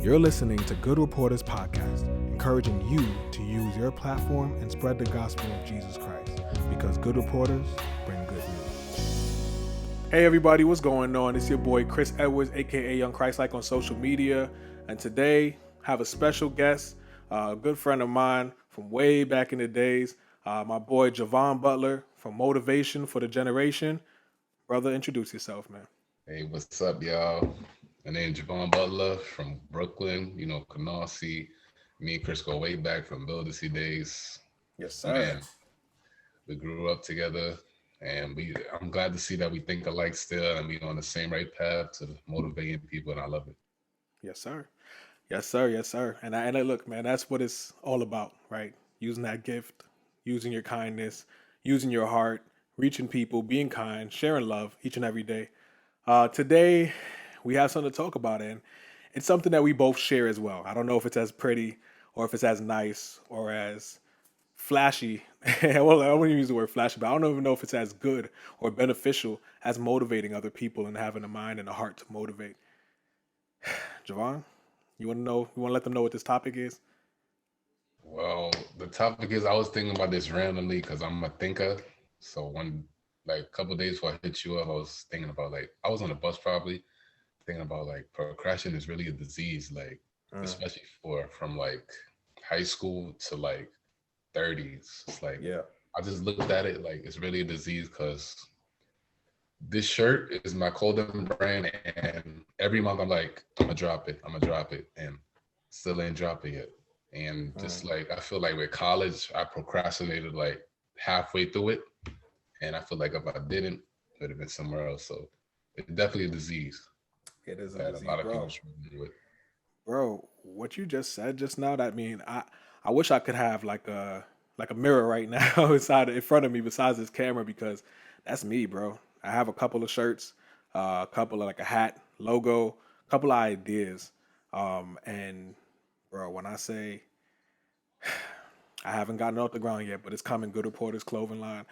You're listening to Good Reporters Podcast, encouraging you to use your platform and spread the gospel of Jesus Christ, because good reporters bring good news. Hey everybody, what's going on? It's your boy Chris Edwards, aka Young Christ-like on social media, and today I have a special guest, a good friend of mine from way back in the days, my boy Javaun Butler from Motivation for the Generation. Brother, introduce yourself, man. Hey, what's up, y'all? My name's Javaun Butler from Brooklyn, Canarsie. Me and Chris go way back from Buildersea days. Yes, sir. Man, we grew up together, and I'm glad to see that we think alike still and we on the same right path to motivating people, and I love it. Yes, sir. Yes, sir. Yes, sir. And look, man, that's what it's all about, right? Using that gift, using your kindness, using your heart, reaching people, being kind, sharing love each and every day. Today, we have something to talk about, and it's something that we both share as well. I don't know if it's as pretty or if it's as nice or as flashy. Well, I wouldn't use the word flashy, but I don't even know if it's as good or beneficial as motivating other people and having a mind and a heart to motivate. Javon, you want to know? You want to let them know what this topic is? Well, the topic is I was thinking about this randomly because I'm a thinker. So a couple days before I hit you up, I was thinking about I was on a bus probably thinking about procrastination is really a disease, Mm, especially from high school to 30s. It's like yeah. I just looked at it like it's really a disease because this shirt is my clothing brand, and every month I'm like, I'm gonna drop it, and still ain't dropping it. And just Mm. I feel like with college, I procrastinated like halfway through it, and I feel like if I didn't, it would have been somewhere else. So it's definitely a disease It is a that a disease, lot of people bro. struggle with. Bro, what you just said just now, that mean I wish I could have like a mirror right now in front of me besides this camera because that's me, bro. I have a couple of shirts, a couple of like a hat, logo, a couple of ideas. And bro, when I say I haven't gotten it off the ground yet, but it's coming. Good Reporters clothing line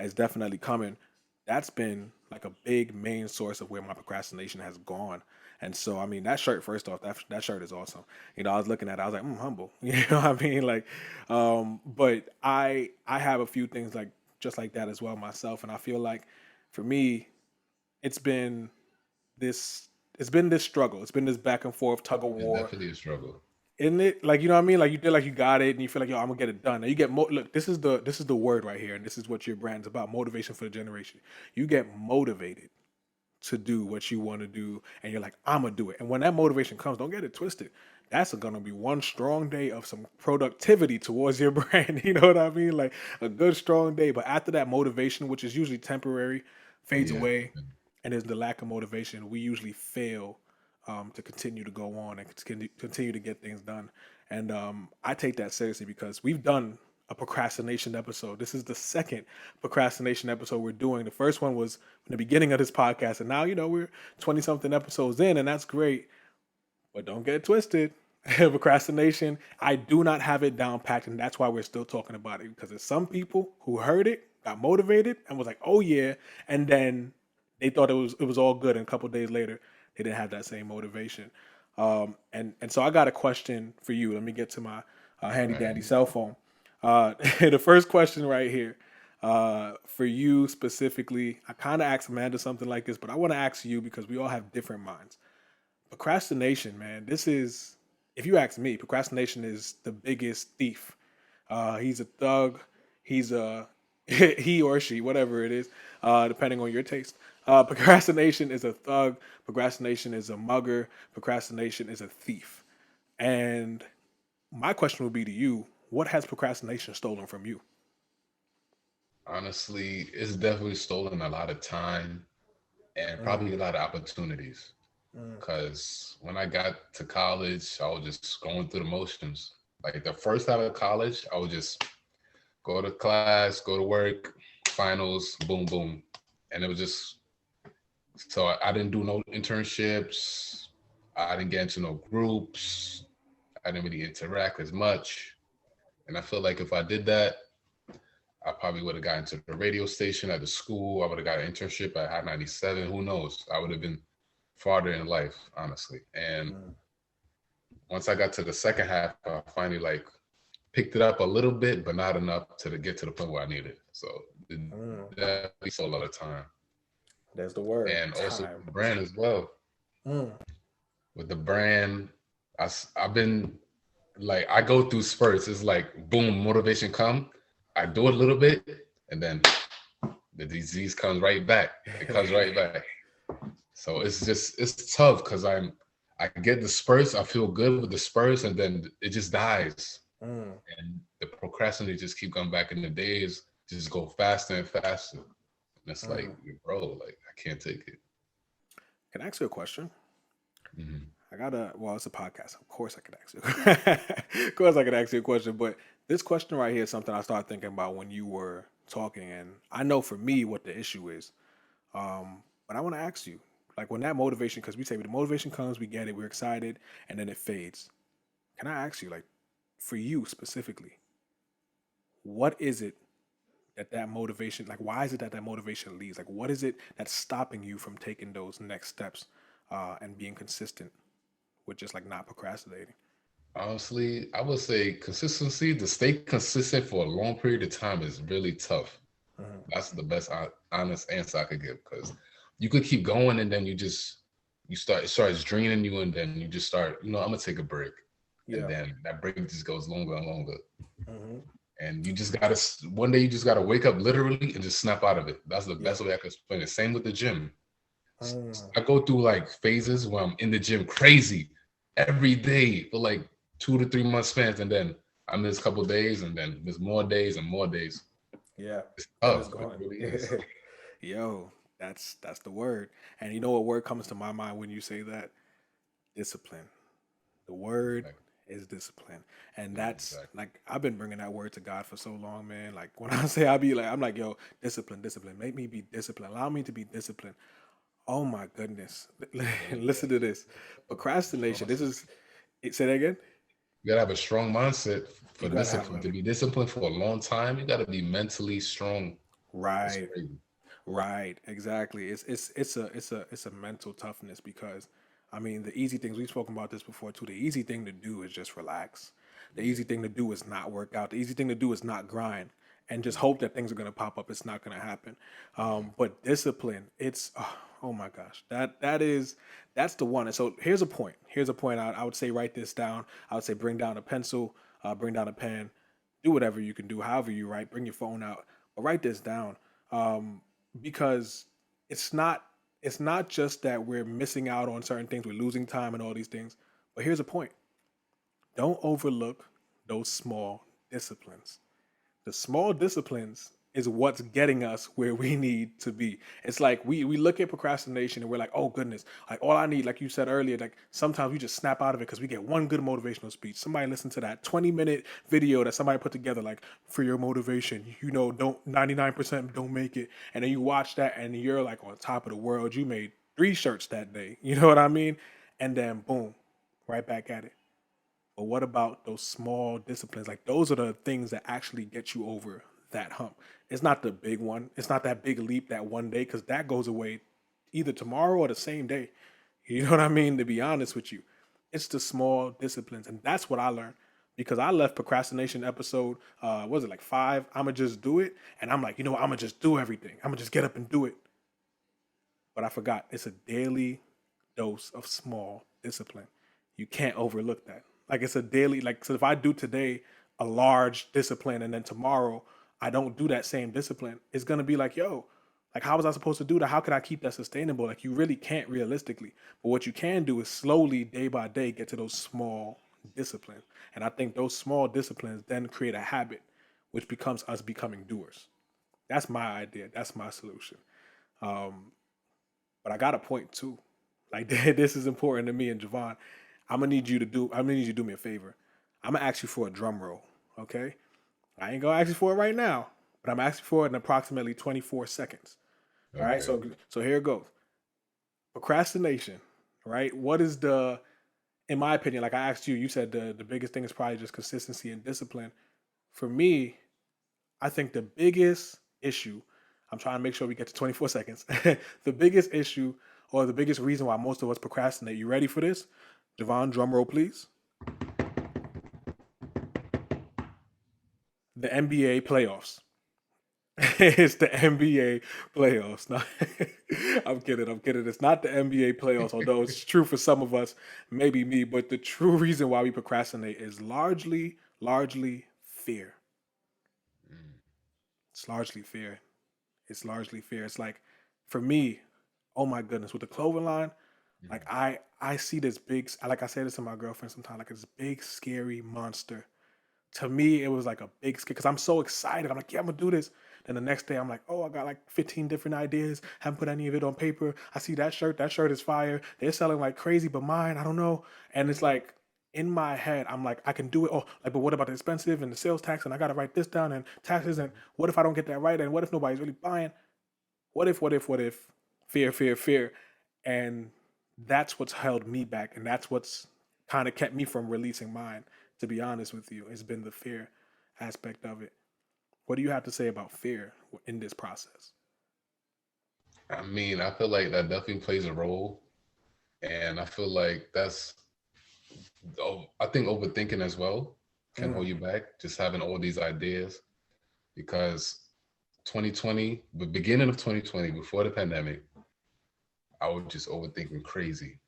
is definitely coming. That's been like a big main source of where my procrastination has gone. And so, I mean, that shirt, first off, that shirt is awesome. I was looking at it, I was like, humble. You know what I mean? But I have a few things like just like that as well myself. And I feel like for me, it's been this it's been this struggle. It's been this back and forth tug of It's war, definitely a struggle. isn't it? Like, you know what I mean? Like, you feel like you got it, and you feel like, yo, I'm gonna get it done. Now you get look. This is the word right here, and this is what your brand's about: motivation for the generation. You get motivated to do what you want to do, and you're like, I'm gonna do it. And when that motivation comes, don't get it twisted. That's gonna be one strong day of some productivity towards your brand. You know what I mean? Like a good strong day. But after that motivation, which is usually temporary, fades Yeah. away, and there's the lack of motivation, we usually fail to continue to go on and continue to get things done. And I take that seriously because we've done a procrastination episode. This is the second procrastination episode we're doing. The first one was in the beginning of this podcast, and now we're 20 something episodes in, and that's great. But don't get it twisted. Procrastination, I do not have it down packed, and that's why we're still talking about it because there's some people who heard it, got motivated, and was like, "Oh yeah," and then they thought it was all good, and a couple days later, they didn't have that same motivation. And so I got a question for you. Let me get to my handy Right. dandy cell phone. The first question right here, for you specifically, I kind of asked Amanda something like this, but I want to ask you because we all have different minds. Procrastination, man. This is, if you ask me, procrastination is the biggest thief. He's a thug. He's a he or she, whatever it is, depending on your taste. Procrastination is a thug. Procrastination is a mugger. Procrastination is a thief. And my question would be to you: what has procrastination stolen from you? Honestly, it's definitely stolen a lot of time and Mm, probably a lot of opportunities. mm, Because when I got to college, I was just going through the motions. Like the first out of college, I would just go to class, go to work, finals, boom, boom. And it was just, so I didn't do no internships. I didn't get into no groups. I didn't really interact as much. And I feel like if I did that, I probably would have gotten to the radio station at the school. I would have got an internship at Hot 97. Who knows? I would have been farther in life, honestly. And mm, once I got to the second half, I finally like picked it up a little bit, but not enough to get to the point where I needed. So it Mm, definitely stole a lot of time, there's the word, and also time. the brand as well. Mm, With the brand, I've been like I go through spurts. It's like boom, motivation come. I do it a little bit, and then the disease comes right back. It comes right back. So it's tough because I get the spurts. I feel good with the spurts, and then it just dies. mm, And the procrastinate just keep going back in the days, just go faster and faster. And it's like, mm. bro, like I can't take it. Can I ask you a question? Mhm. I gotta. Well, it's a podcast. Of course, I could ask you. Of course, I could ask you a question. But this question right here is something I started thinking about when you were talking, and I know for me what the issue is. But I want to ask you, like, when that motivation, because we say when the motivation comes, we get it, we're excited, and then it fades. Can I ask you, like, for you specifically, what is it that motivation, like, why is it that motivation leaves? Like, what is it that's stopping you from taking those next steps and being consistent with just like not procrastinating? Honestly, I would say consistency. To stay consistent for a long period of time is really tough. Mhm. That's the best honest answer I could give because you could keep going and then you start it starts draining you and then you just start I'm gonna take a break and Yeah. then that break just goes longer and longer Hmm. and you just gotta one day you just gotta wake up literally and just snap out of it. That's the Yeah. best way I can explain it. Same with the gym. Mm. I go through like phases where I'm in the gym crazy every day for like 2 to 3 month spans and then I miss a couple days and then miss more days and more days. Yeah. It's Then it's tough. It gone. really is. Yo, that's the word. And you know what word comes to my mind when you say that? Discipline. The word Like, is discipline. And yeah, that's exactly. like I've been bringing that word to God for so long, man. Like when I say I be like I'm like, yo, discipline, discipline. Make me be disciplined. Allow me to be disciplined. Oh my goodness. Yeah, you Listen to this. strong Procrastination. This mindset. is say that again? You gotta have a strong mindset You for gotta have discipline. a To be disciplined for a long time, you gotta be mentally strong. That's right. crazy. Right, exactly. It's a mental toughness because I mean the easy things we've spoken about this before too. The easy thing to do is just relax. The Yeah. easy thing to do is not work out. The easy thing to do is not grind and just Mhm. hope that things are gonna pop up. It's not gonna happen. Yeah. But discipline, it's oh my gosh, that's the one. And so here's a point. Here's a point. I would say write this down. I would say bring down a pencil, bring down a pen, do whatever you can do, however you write. Bring your phone out, but write this down. Um, because it's not it's not just that we're missing out on certain things, we're losing time and all these things. But here's a point. Don't overlook those small disciplines. The small disciplines is what's getting us where we need to be. It's like we look at procrastination and we're like, oh goodness, like all I need, like you said earlier, like sometimes we just snap out of it because we get one good motivational speech. Somebody listen to that 20-minute video that somebody put together, like for your motivation, don't 99% don't make it. And then you watch that and you're like on top of the world. You made 3 shirts that day. You know what I mean? And then boom, right back at it. But what about those small disciplines? Like those are the things that actually get you over that hump. It's not the big one. It's not that big leap that one day because that goes away either tomorrow or the same day. You know what I mean? To be honest with you, it's the small disciplines, and that's what I learned because I left procrastination episode. Was it like 5? I'ma just do it, and I'm like, I'ma just do everything. I'ma just get up and do it. But I forgot it's a daily dose of small discipline. You can't overlook that. Like it's a daily, like, so if I do today a large discipline and then tomorrow I don't do that same discipline, it's gonna be like, yo, like how was I supposed to do that? How could I keep that sustainable? Like you really can't realistically. But what you can do is slowly, day by day, get to those small disciplines. And I think those small disciplines then create a habit, which becomes us becoming doers. That's my idea. That's my solution. Um, but I got a point too. Like this is important to me and Javon. I'm gonna need you to do me a favor. I'm gonna ask you for a drum roll. Okay? I ain't gonna ask you for it right now, but I'm asking for it in approximately 24 seconds. All right, Okay. so here it goes. Procrastination, right? What is in my opinion, like I asked you, you said the biggest thing is probably just consistency and discipline. For me, I think the biggest issue, I'm trying to make sure we get to 24 seconds. The biggest issue or the biggest reason why most of us procrastinate. You ready for this? Javon, drum roll, please. The NBA playoffs. It's the NBA playoffs. No, I'm kidding. I'm kidding. It's not the NBA playoffs, although it's true for some of us, maybe me. But the true reason why we procrastinate is largely fear. Mm, It's largely fear. It's largely fear. It's like, for me, oh my goodness, with the clothing line, like mhm, I see this big, like I say this to my girlfriend sometimes, like this big scary monster. To me, it was like a big scare because I'm so excited. I'm like, yeah, I'm gonna do this. Then the next day, I'm like, oh, I got like 15 different ideas. Haven't put any of it on paper. I see that shirt. That shirt is fire. They're selling like crazy, but mine, I don't know. And it's like in my head, I'm like, I can do it. Oh, like, but what about the expensive and the sales tax? And I gotta write this down and taxes. And mhm, what if I don't get that right? And what if nobody's really buying? What if? Fear, fear, fear. And that's what's held me back. And that's what's kind of kept me from releasing mine, to be honest with you. It's been the fear aspect of it. What do you have to say about fear in this process? I mean, I feel like that definitely plays a role, and I feel like that's. I think overthinking as well can hold Mm, you back. Just having all these ideas, because 2020, the beginning of 2020, before the pandemic, I was just overthinking crazy.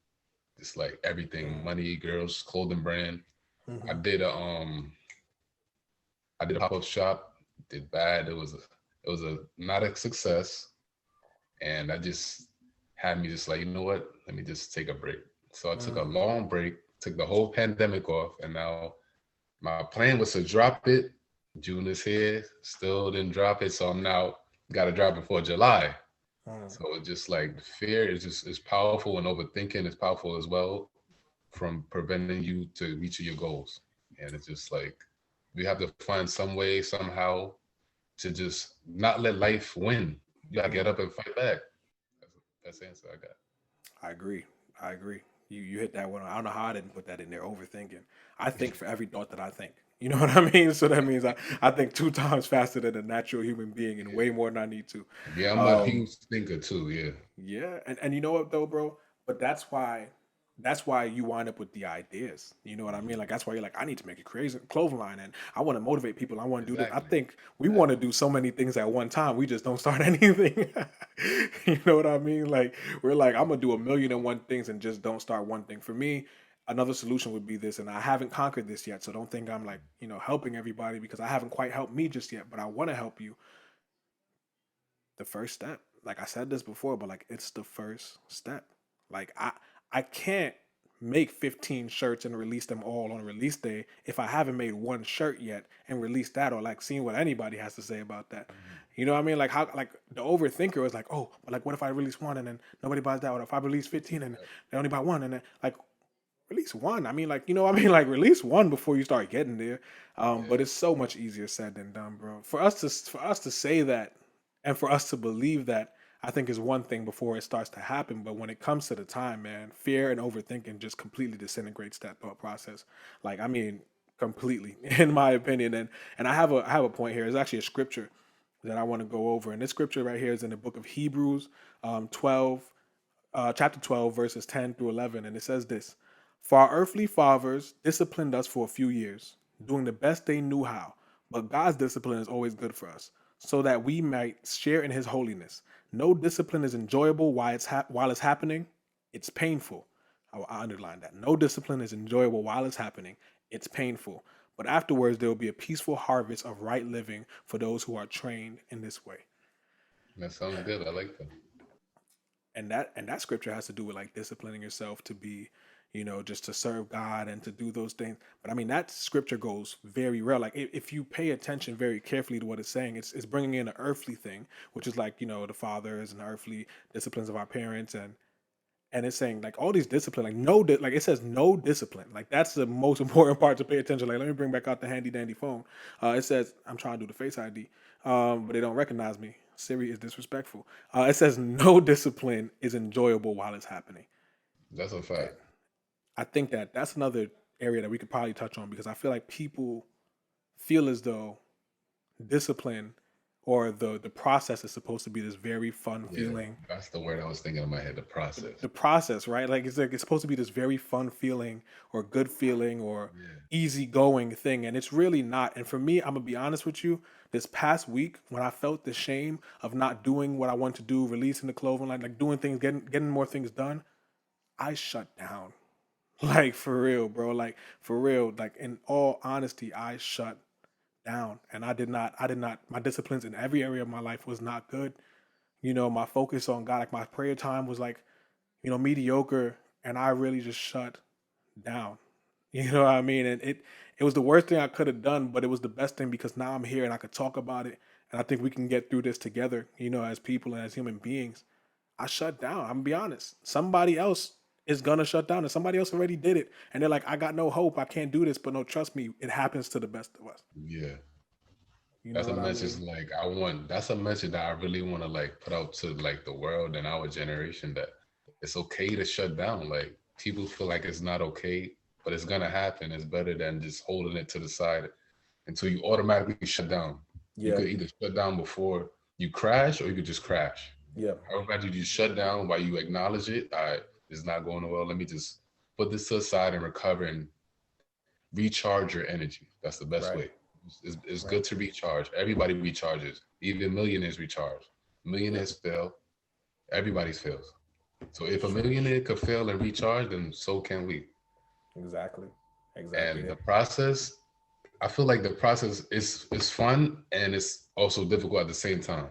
Just like everything, mm, money, girls, clothing brand. I mm-hmm, did a I did a pop up shop. Did bad. It was a not a success, and that just had me just like, you know what? Let me just take a break. So I took a mm, long break, took the whole pandemic off, and now my plan was to drop it. June is here, still didn't drop it, so I'm now got to drop it for July. mm. So it's just like fear is just is powerful, and overthinking is powerful as well from preventing you to reaching your goals. And it's just like we have to find some way somehow to just not let life win. You gotta get Mm. up and fight back. That's the best answer I got. I agree. I agree. You hit that one. I don't know how I didn't put that in there. Overthinking. I think for every thought that I think. You know what I mean? So that means I think two times faster than a natural human being and way Yeah. more than I need to. Yeah, I'm a Um, huge thinker too. Yeah. Yeah, and you know what though, bro? But that's why you wind up with the ideas. You know what I mean? Mhm. Like that's why you're like, I need to make a crazy clothing line, and I want to motivate people. I want to do this. I Exactly. think we want to Exactly. do so many things at one time. We just don't start anything. You know what I mean? Like we're like, I'm gonna do a million and one things and just don't start one thing. For me, another solution would be this, and I haven't conquered this yet. So don't think I'm like, helping everybody because I haven't quite helped me just yet. But I want to help you. The first step, like I said this before, but like it's the first step. Like I can't make 15 shirts and release them all on release day if I haven't made one shirt yet and released that, or like seeing what anybody has to say about that. Mhm. You know what I mean? Like how, like the overthinker is like, oh, but like what if I release one and then nobody buys that? Or if I release 15 and they only buy one, and then like release one. I mean, like, you know what I mean? Like release one before you start getting there. But Yeah. it's so much easier said than done, bro. For us to say that and for us to believe that, I think is one thing before it starts to happen. But when it comes to the time, man, fear and overthinking just completely disintegrates that thought process. Like, I mean, completely, in my opinion. And I have a point here. It's actually a scripture that I want to go over. And this scripture right here is in the book of Hebrews, 12, chapter 12, verses 10 through 11. And it says this: For our earthly fathers disciplined us for a few years, doing the best they knew how. But God's discipline is always good for us, so that we might share in his holiness. No discipline is enjoyable while it's happening, it's painful. I underline that. No discipline is enjoyable while it's happening, it's painful. But afterwards, there will be a peaceful harvest of right living for those who are trained in this way. That sounds good. I like that. And that scripture has to do with like disciplining yourself to be, just to serve God and to do those things. But I mean, that scripture goes very rare. Like if you pay attention very carefully to what it's saying, it's bringing in an earthly thing, which is like, the fathers and the earthly disciplines of our parents, and it's saying like all these discipline, like like it says no discipline. Like that's the most important part to pay attention. Like let me bring back out the handy dandy phone. It says I'm trying to do the Face ID, but they don't recognize me. Siri is disrespectful. It says no discipline is enjoyable while it's happening. That's a And fact. I think that that's another area that we could probably touch on because I feel like people feel as though discipline or the process is supposed to be this very fun Yeah, feeling. that's the word I was thinking in my head, the process. The process, right? Like it's supposed to be this very fun feeling or good feeling or Yeah. easygoing thing, and it's really not. And for me, I'm gonna be honest with you. This past week, when I felt the shame of not doing what I want to do, releasing the clothing, like doing things, getting more things done, I shut down. Like for real, bro. Like for real. Like in all honesty, I shut down, and I did not. My disciplines in every area of my life was not good. My focus on God, like my prayer time was like mediocre, and I really just shut down. You know what I mean? And it was the worst thing I could have done, but it was the best thing because now I'm here and I could talk about it, and I think we can get through this together. As people and as human beings. I shut down. I'm gonna be honest. Somebody else is gonna shut down, and somebody else already did it, and they're like, "I got no hope. I can't do this." But no, trust me, it happens to the best of us. Yeah. You know That's a what I message mean? like that's a message that I really want to like put out to like the world and our generation that it's okay to shut down. Like people feel like it's not okay, but it's gonna happen. It's better than just holding it to the side until you automatically shut down. You Yeah, could either shut down before you crash or you could just crash. yeah, However, you just shut down while you acknowledge it. All right, it's not going well. Let me just put this to the side and recover and recharge your energy. That's the best right, way. It's right. good to recharge. Everybody recharges. Even millionaires recharge. Yeah, Millionaires fail. Everybody's fails. So if a that's true. millionaire could fail and recharge, then so can we. Exactly, exactly. And the process, I feel like the process is fun and it's also difficult at the same time.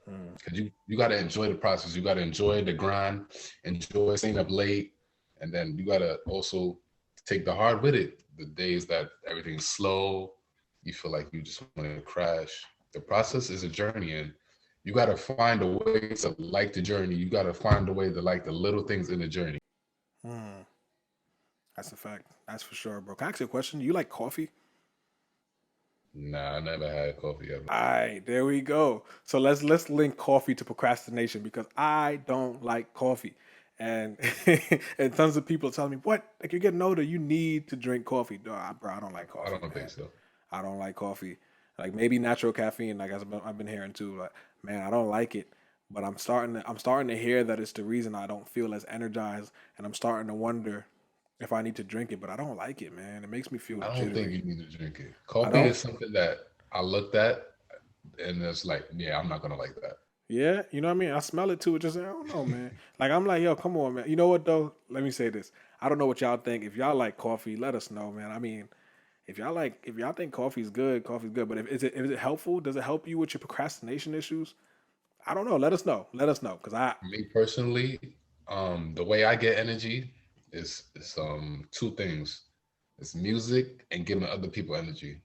Mm, Cause you gotta enjoy the process. You gotta enjoy the grind, enjoy staying up late, and then you gotta also take the hard with it. The days that everything's slow, you feel like you just want to crash. The process is a journey, and you gotta find a way to like the journey. You gotta find a way to like the little things in the journey. mm. That's a fact. That's for sure, bro. Can I ask you a question? You like coffee? Nah, I never had coffee ever. All right, there we go. So let's link coffee to procrastination because I don't like coffee, and and tons of people tell me what like you're getting older, you need to drink coffee. No, bro, I don't like I coffee, don't think man. so. I don't like coffee. Like maybe natural caffeine, like I've been hearing too. Like man, I don't like it. But I'm starting to hear that it's the reason I don't feel as energized, and I'm starting to wonder if I need to drink it. But I don't like it, man. It makes me feel I don't think jittery. you need to drink it. I Coffee don't. is something that I looked at, and it's like, yeah, I'm not gonna like that. Yeah, you know what I mean. I smell it too. It just I don't know, man. Like I'm like, yo, come on, man. You know what though? Let me say this. I don't know what y'all think. If y'all like coffee, let us know, man. I mean, if y'all think coffee's good, coffee's good. But if is it helpful? Does it help you with your procrastination issues? I don't know. Let us know. Let us know because I. Me personally, the way I get energy is two things. It's music and giving other people energy.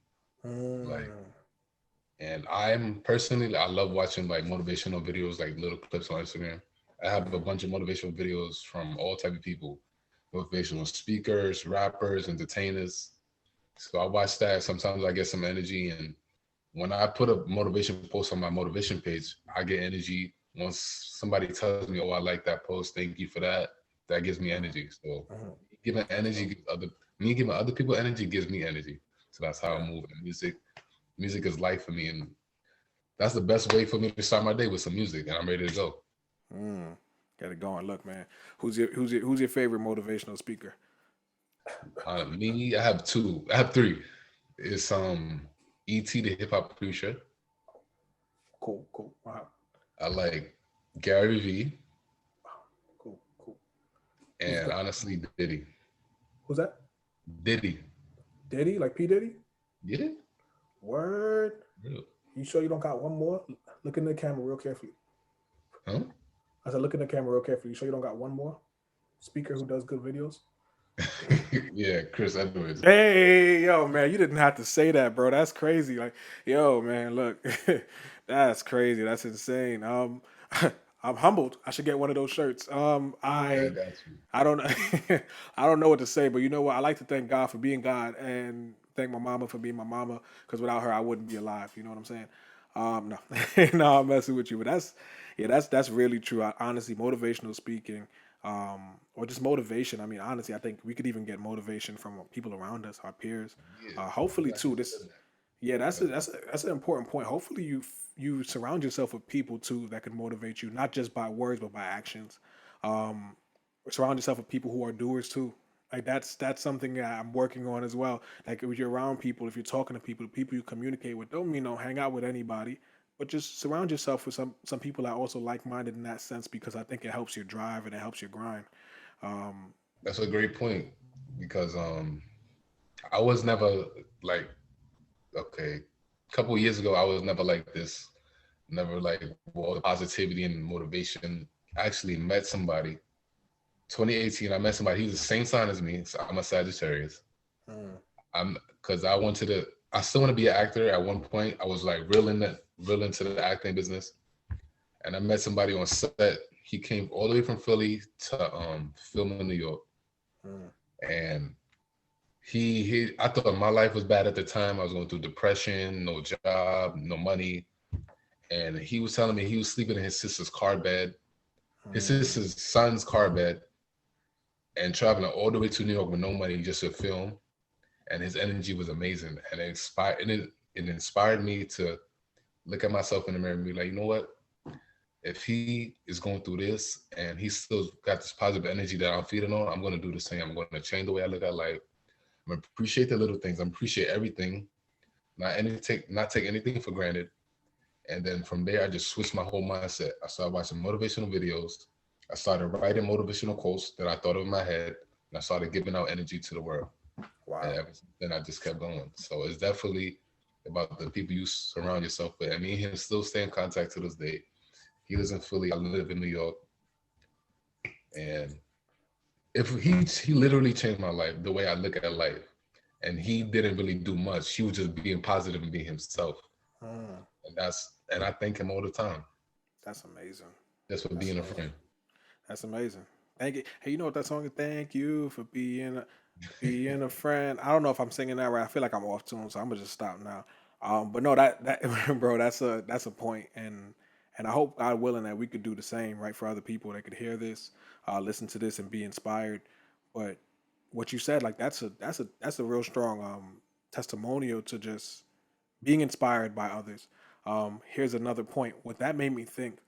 Like, Mm, and I'm personally, I love watching like motivational videos, like little clips on Instagram. I have a mhm, bunch of motivational videos from all type of people, motivational speakers, rappers, entertainers. So I watch that. Sometimes I get some energy, and when I put a motivation post on my motivation page, I get energy. Once somebody tells me, "Oh, I like that post. Thank you for that," that gives me mhm, energy. So mhm. giving energy, me giving other people energy gives me energy. So that's how I Yeah. move. And music is life for me, and that's the best way for me to start my day with some music, and I'm ready to go. Mm. Get it going. Look, man. Who's your favorite motivational speaker? Me, I have two. I have three. It's ET, the hip hop producer. Cool. Cool. Wow. I like Gary V, Cool. Cool. Who's and that? honestly, Diddy. Who's that? Diddy. Diddy? Like P Diddy? Yeah. Word. Real. You sure you don't got one more? Look in the camera real carefully. Huh? I said, look in the camera real carefully. You sure you don't got one more speaker who does good videos? Yeah, Chris Edwards. Hey, yo, man, you didn't have to say that, bro. That's crazy. Like, yo, man, look, that's crazy. That's insane. I'm humbled. I should get one of those shirts. Yeah, I got you. I don't, I don't know what to say, but you know what? I like to thank God for being God and thank my mama for being my mama because without her, I wouldn't be alive. You know what I'm saying? No, no, I'm messing with you, but yeah, that's really true. Honestly, motivational speaking, or just motivation. I mean, honestly, I think we could even get motivation from people around us, our peers. Yeah, I'm Hopefully, glad you too. said that. Yeah, that's an important point. Hopefully, you surround yourself with people too that can motivate you, not just by words but by actions. Um, Surround yourself with people who are doers too. Like that's something that I'm working on as well. Like if you're around people, if you're talking to people, the people you communicate with, don't mean don't hang out with anybody, but just surround yourself with some people that are also like minded in that sense because I think it helps your drive and it helps your grind. Um, That's a great point because I was never like, okay, a couple of years ago I was never like this, never like with all the positivity and motivation. I actually met somebody 2018. I met somebody. He was the same sign as me. So I'm a Sagittarius. mm, I'm because I wanted to. I still want to be an actor. At one point, I was like real into the acting business, and I met somebody on set. He came all the way from Philly to film in New York, mm, and he. I thought my life was bad at the time. I was going through depression, no job, no money, and he was telling me he was sleeping in his sister's car bed, his mm, sister's son's car bed, and traveling all the way to New York with no money just to film. And his energy was amazing, and it inspired me to look at myself in the mirror and be like, you know what? If he is going through this and he's still got this positive energy that I'm feeding on, I'm going to do the same. I'm going to change the way I look at life. I'm gonna appreciate the little things. I'm appreciate everything. Not take anything for granted. And then from there, I just switched my whole mindset. I started watching motivational videos. I started writing motivational quotes that I thought of in my head, and I started giving out energy to the world. And wow. ever since then, I just kept going. So it's definitely about the people you surround yourself with. I mean, he still stay in contact to this day. He lives in Philly. I live in New York, and if he literally changed my life, the way I look at life, and he didn't really do much. He was just being positive and being himself, Mm, and I thank him all the time that's amazing. just for That's being a amazing. friend. That's amazing. Thank you. Hey, you know what that song is? Thank you for being a friend. I don't know if I'm singing that right. I feel like I'm off tune, so I'm gonna just stop now. But no, that bro, that's a point, and I hope God willing that we could do the same, right, for other people that could hear this, listen to this, and be inspired. But what you said, like that's a real strong testimonial to just being inspired by others. Here's another point. What that made me think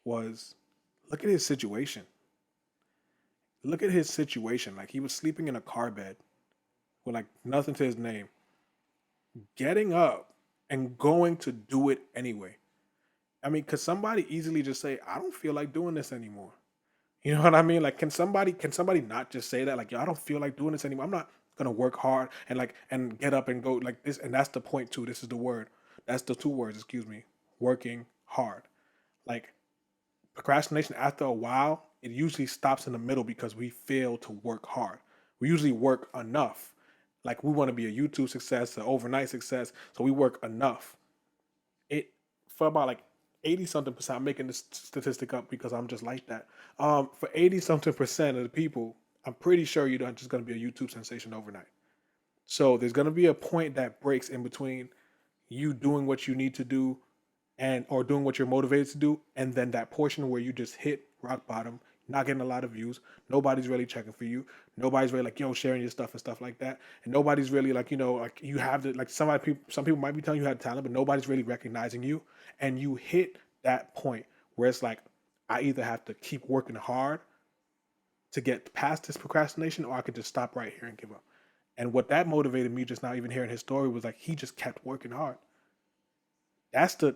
was, look at his situation. Look at his situation. Like he was sleeping in a car bed with like nothing to his name, getting up and going to do it anyway. I mean, could somebody easily just say, "I don't feel like doing this anymore"? You know what I mean? Like, can somebody not just say that? Like, yo, I don't feel like doing this anymore. I'm not gonna work hard and like and get up and go like this. And that's the point too. This is the word. That's the two words. Excuse me. Working hard. Like procrastination. After a while, it usually stops in the middle because we fail to work hard. We usually work enough. Like we want to be a YouTube success, an overnight success, so we work enough. It for about like 80 something percent. I'm making this statistic up because I'm just like that. For 80 something percent of the people, I'm pretty sure you're not just going to be a YouTube sensation overnight. So there's going to be a point that breaks in between you doing what you need to do and or doing what you're motivated to do, and then that portion where you just hit rock bottom, not getting a lot of views, nobody's really checking for you, nobody's really like yo sharing your stuff and stuff like that, and nobody's really like like you have to like some people might be telling you had talent, but nobody's really recognizing you, and you hit that point where it's like I either have to keep working hard to get past this procrastination, or I could just stop right here and give up. And what that motivated me just now, even hearing his story, was like he just kept working hard. That's the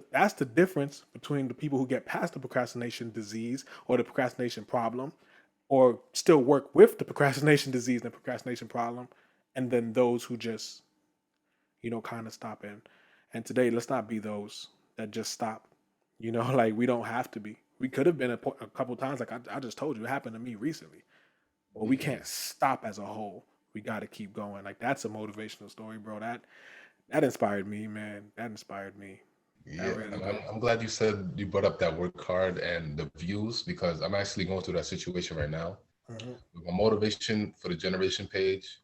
difference between the people who get past the procrastination disease or the procrastination problem, or still work with the procrastination disease and the procrastination problem, and then those who just kind of stop in. And today, let's not be those that just stop. Like we don't have to be. We could have been a couple times, like I just told you, it happened to me recently. But we Yeah, can't stop as a whole. We got to keep going. Like that's a motivational story, bro. That inspired me, man. That inspired me. That yeah. really And did. I'm glad you said you brought up that work hard and the views because I'm actually going through that situation right now. Hmm. With my motivation for the generation page,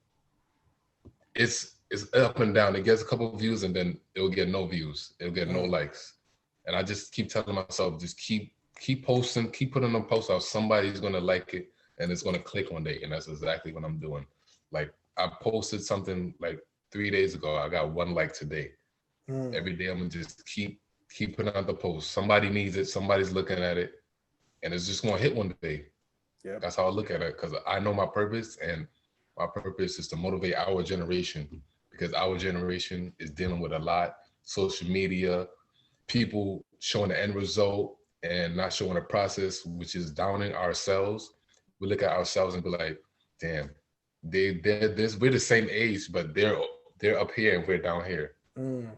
it's up and down. It gets a couple of views and then it'll get no views. It'll get no Mm. likes. And I just keep telling myself, just keep posting, keep putting on posts out. Somebody's gonna like it and it's gonna click one day. And that's exactly what I'm doing. Like I posted something like 3 days ago. I got one like today. Mm, Every day I'm gonna just keep putting out the post. Somebody needs it. Somebody's looking at it, and it's just gonna hit one day. yep. That's how I look at it because I know my purpose, and my purpose is to motivate our generation because our generation is dealing with a lot. Social media, people showing the end result and not showing the process, which is downing ourselves. We look at ourselves and be like, "Damn, they're this. We're the same age, but they're up here and we're down here." Mm,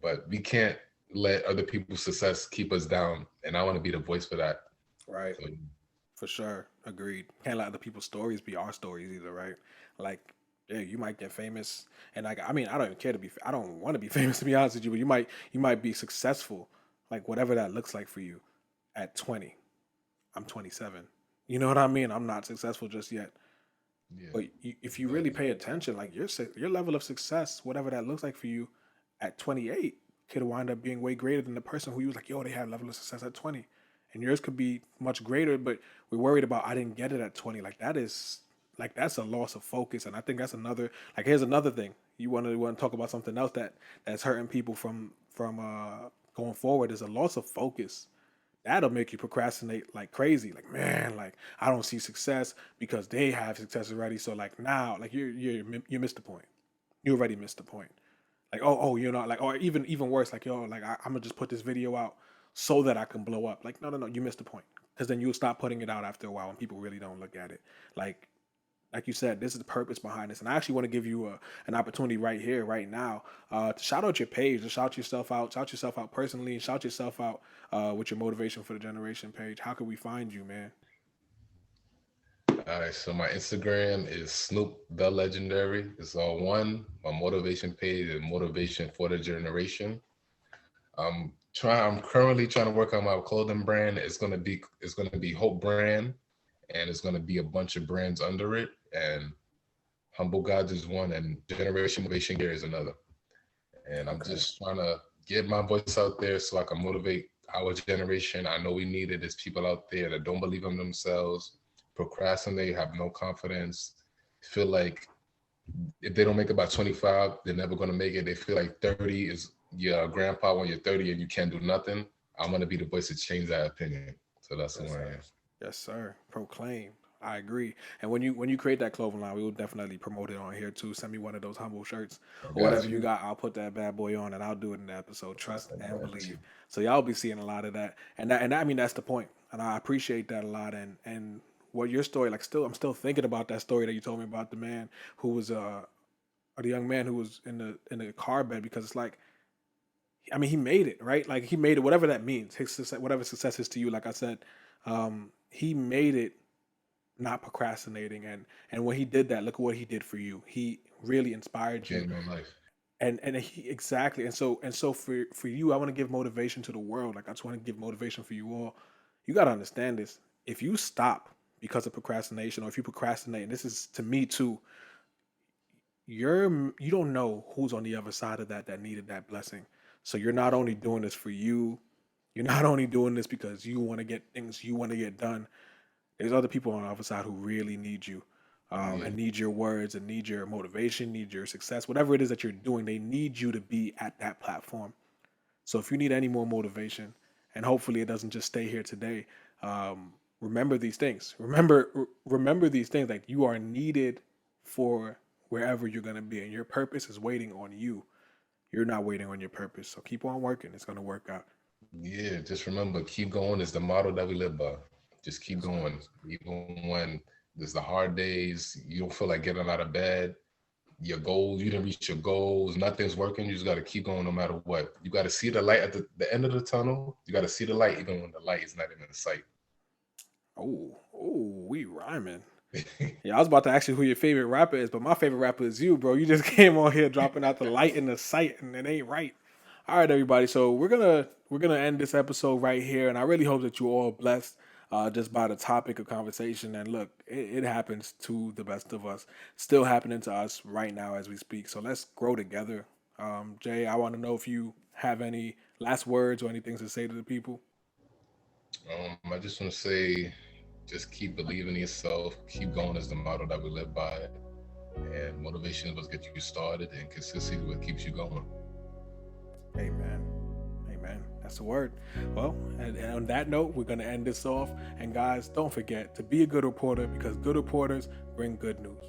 But we can't let other people's success keep us down, and I want to be the voice for that. right. So For sure. Agreed. Can't let other people's stories be our stories either, right? Like, yeah, you might get famous, and like, I mean, I don't even care to be. I don't want to be famous to be honest with you, but you might be successful, like whatever that looks like for you, at 20. I'm 27. You know what I mean? I'm not successful just yet. yeah, But if you really facts. pay attention, like your level of success, whatever that looks like for you, at 28, could wind up being way greater than the person who you was like, yo, they had a level of success at 20, and yours could be much greater. But we're worried about I didn't get it at 20. That's a loss of focus, and I think that's another. Like here's another thing you want to talk about something else that's hurting people from going forward is a loss of focus. That'll make you procrastinate like crazy. Like, man, like I don't see success because they have success already. So like now, like you missed the point. You already missed the point. Like, oh, you're not like, or even worse, like, yo, like I'm gonna just put this video out so that I can blow up. Like, no, you missed the point. Because then you'll stop putting it out after a while when people really don't look at it. Like like you said, this is the purpose behind this. And I actually want to give you an opportunity right here, right now, to shout out your page, to shout yourself out personally, and shout yourself out with your motivation for the generation page. How can we find you, man? All right, so my Instagram is Snoop the Legendary. It's all one. My motivation page is Motivation for the Generation. I'm currently trying to work on my clothing brand. It's gonna be Hope Brand, and it's gonna be a bunch of brands under it. And Humble Gods is one, and Generation Motivation Gear is another. And I'm Okay. just trying to get my voice out there so I can motivate our generation. I know we need it. There's people out there that don't believe in themselves, procrastinate, have no confidence, feel like if they don't make it by 25, they're never going to make it. They feel like 30 is your grandpa when you're 30 and you can't do nothing. I'm going to be the voice to change that opinion. So that's who Yes, I sir. am. Yes, sir. Proclaim. I agree. And when you create that clothing line, we will definitely promote it on here too. Send me one of those humble shirts I or whatever got you you. got. I'll put that bad boy on and I'll do it in the episode. Trust I and got believe. you. So y'all be seeing a lot of that. And I mean that's the point. And I appreciate that a lot. And what your story like still I'm still thinking about that story that you told me about the man who was or the young man who was in the car bed because it's like I mean, he made it, right? Like he made it, whatever that means. His success, whatever success is to you. Like I said, he made it not procrastinating, and when he did that, look at what he did for you. He really inspired you, Changed my life. and he exactly, and so for you, I want to give motivation to the world. Like I just want to give motivation for you all. You got to understand this. If you stop because of procrastination, or if you procrastinate, and this is to me too, you don't know who's on the other side of that needed that blessing. So you're not only doing this for you, you're not only doing this because you want to get things you want to get done. There's other people on the other side who really need you, Yeah. and need your words and need your motivation, need your success, whatever it is that you're doing. They need you to be at that platform. So if you need any more motivation, and hopefully it doesn't just stay here today, remember these things. Remember these things. Like you are needed for wherever you're gonna be, and your purpose is waiting on you. You're not waiting on your purpose. So keep on working. It's gonna work out. Yeah. Just remember, keep going is the motto that we live by. Just keep Yes, sir. going. Even when there's the hard days, you don't feel like getting out of bed, your goals, you didn't reach your goals, nothing's working, you just got to keep going no matter what. You got to see the light at the end of the tunnel. You got to see the light even when the light is not even in sight. Oh, we rhyming. Yeah, I was about to ask you who your favorite rapper is, but my favorite rapper is you, bro. You just came on here dropping out the light in the sight, and it ain't right. All right, everybody. So we're gonna end this episode right here, and I really hope that you all blessed just by the topic of conversation. And look, it happens to the best of us, still happening to us right now as we speak. So let's grow together. Jay, I want to know if you have any last words or anything to say to the people. I just want to say, just keep believing in yourself, keep going is the motto that we live by, and motivation is what gets you started, and consistency is what keeps you going. Amen. Amen. That's the word. Well, and on that note, we're going to end this off. And guys, don't forget to be a good reporter because good reporters bring good news.